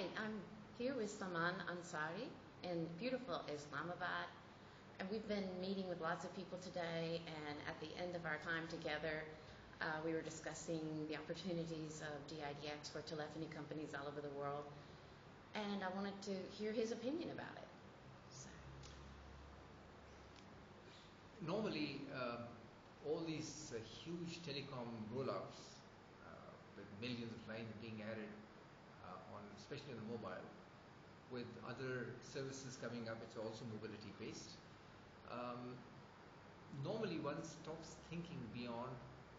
Hi, I'm here with Saman Ansari in beautiful Islamabad, and we've been meeting with lots of people today, and at the end of our time together, we were discussing the opportunities of DIDX for telephony companies all over the world, and I wanted to hear his opinion about it. Normally, all these huge telecom rollouts with millions of lines being added especially on the mobile, with other services coming up, it's also mobility based. Normally one stops thinking beyond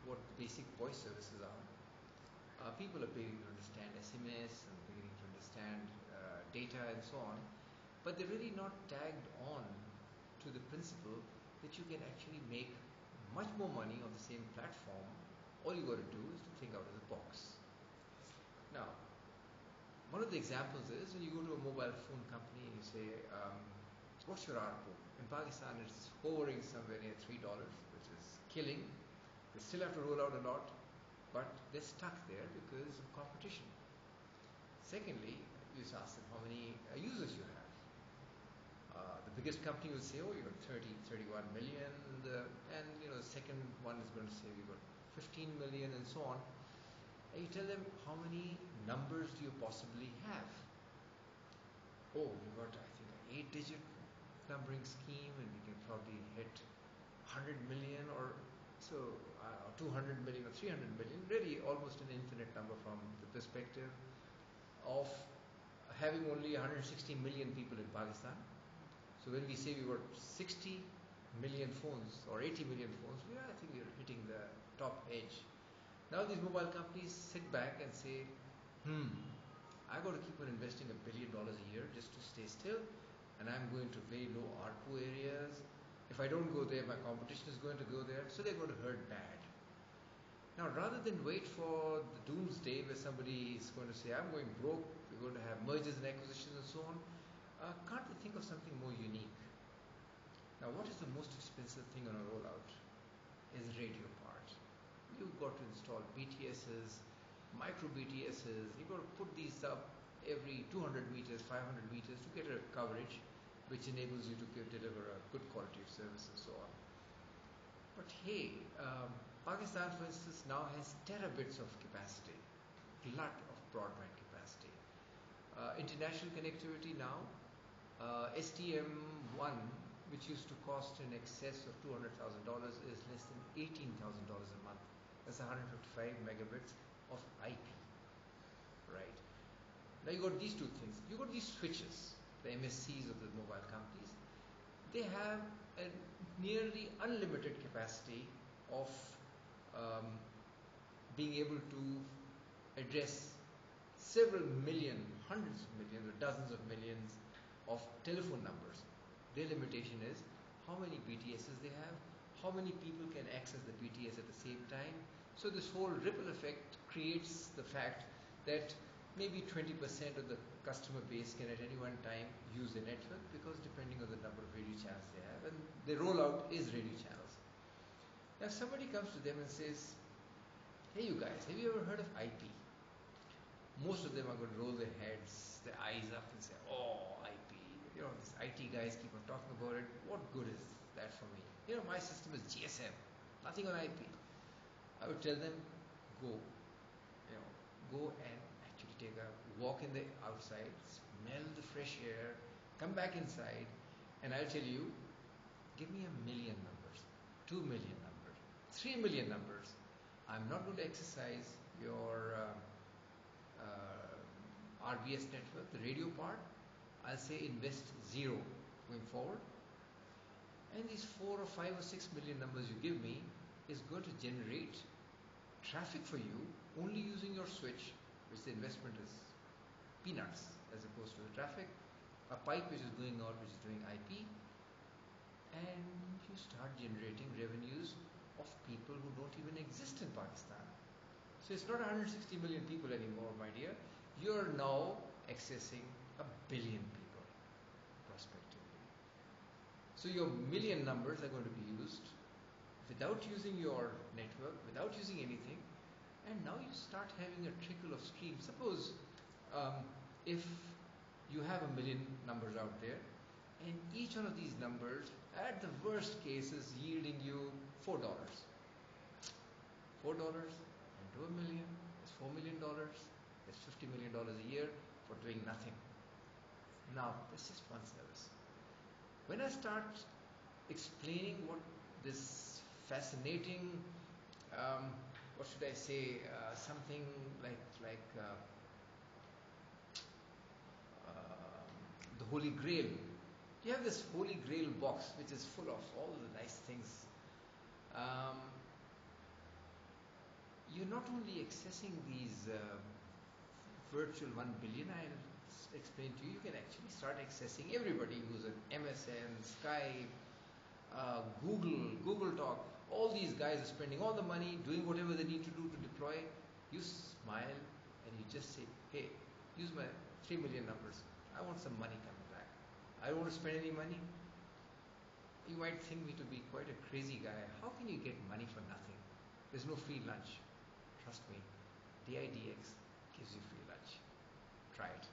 what the basic voice services are. People are beginning to understand SMS and beginning to understand data and so on, but they're really not tagged on to the principle that you can actually make much more money on the same platform. All you got to do is to think out of the box. Now, one of the examples is when you go to a mobile phone company and you say, what's your ARPU? In Pakistan, it's hovering somewhere near $3, which is killing. They still have to roll out a lot, but they're stuck there because of competition. Secondly, you just ask them how many users you have. The biggest company will say, oh, you got 30, 31 million, and the second one is going to say you got 15 million and so on. And you tell them, how many numbers do you possibly have? Oh, you got, I think, an 8-digit numbering scheme, and we can probably hit 100 million or so, 200 million or 300 million, really almost an infinite number from the perspective of having only 160 million people in Pakistan. So when we say we got 60 million phones or 80 million phones, I think we are hitting the top edge. Now these mobile companies sit back and say, I got to keep on investing $1 billion a year just to stay still, and I'm going to very low ARPU areas. If I don't go there, my competition is going to go there, so they're going to hurt bad. Now, rather than wait for the doomsday where somebody is going to say, I'm going broke, we're going to have mergers and acquisitions and so on, can't we think of something more unique? Now, what is the most expensive thing on a rollout? Is the radio part. You've got to install BTSs, micro BTSs, you've got to put these up every 200 meters, 500 meters to get a coverage which enables you to deliver a good quality of service and so on. But hey, Pakistan for instance now has terabits of capacity, glut of broadband capacity. International connectivity now, STM1, which used to cost in excess of $200,000 is less than $18,000 a month. That's 155 megabits of IP, right? Now you got these two things. You got these switches, the MSCs of the mobile companies. They have a nearly unlimited capacity of being able to address several million, hundreds of millions, or dozens of millions of telephone numbers. Their limitation is how many BTSs they have, how many people can access the BTS at the same time. So this whole ripple effect creates the fact that maybe 20% of the customer base can at any one time use the network, because depending on the number of radio channels they have, and the rollout is radio channels. Now if somebody comes to them and says, hey you guys, have you ever heard of IP? Most of them are going to roll their heads, their eyes up and say, oh, IP. These IT guys keep on talking about it. What good is that for me? My system is GSM, nothing on IP. I would tell them, go and actually take a walk in the outside, smell the fresh air, come back inside, and I'll tell you, give me 1 million numbers, 2 million numbers, 3 million numbers. I'm not going to exercise your RBS network, the radio part. I'll say invest 0 going forward, and these 4 or 5 or 6 million numbers you give me is going to generate traffic for you only using your switch, which the investment is peanuts as opposed to the traffic, a pipe which is going out which is doing IP, and you start generating revenues of people who don't even exist in Pakistan. So it's not 160 million people anymore, my dear. You're now accessing 1 billion people prospectively. So your million numbers are going to be used without using your network, without using anything, and now you start having a trickle of streams. Suppose if you have a million numbers out there, and each one of these numbers, at the worst case, is yielding you $4. $4 into a million is $4 million. It's $50 million a year for doing nothing. Now, this is one service. When I start explaining what this fascinating, what should I say, something like the Holy Grail. You have this Holy Grail box which is full of all the nice things. You're not only accessing these virtual 1 billion, I'll explain to you, you can actually start accessing everybody who's an MSN, Skype, Google Talk. All these guys are spending all the money, doing whatever they need to do to deploy. You smile and you just say, hey, use my 3 million numbers. I want some money coming back. I don't want to spend any money. You might think me to be quite a crazy guy. How can you get money for nothing? There's no free lunch. Trust me, DIDX gives you free lunch. Try it.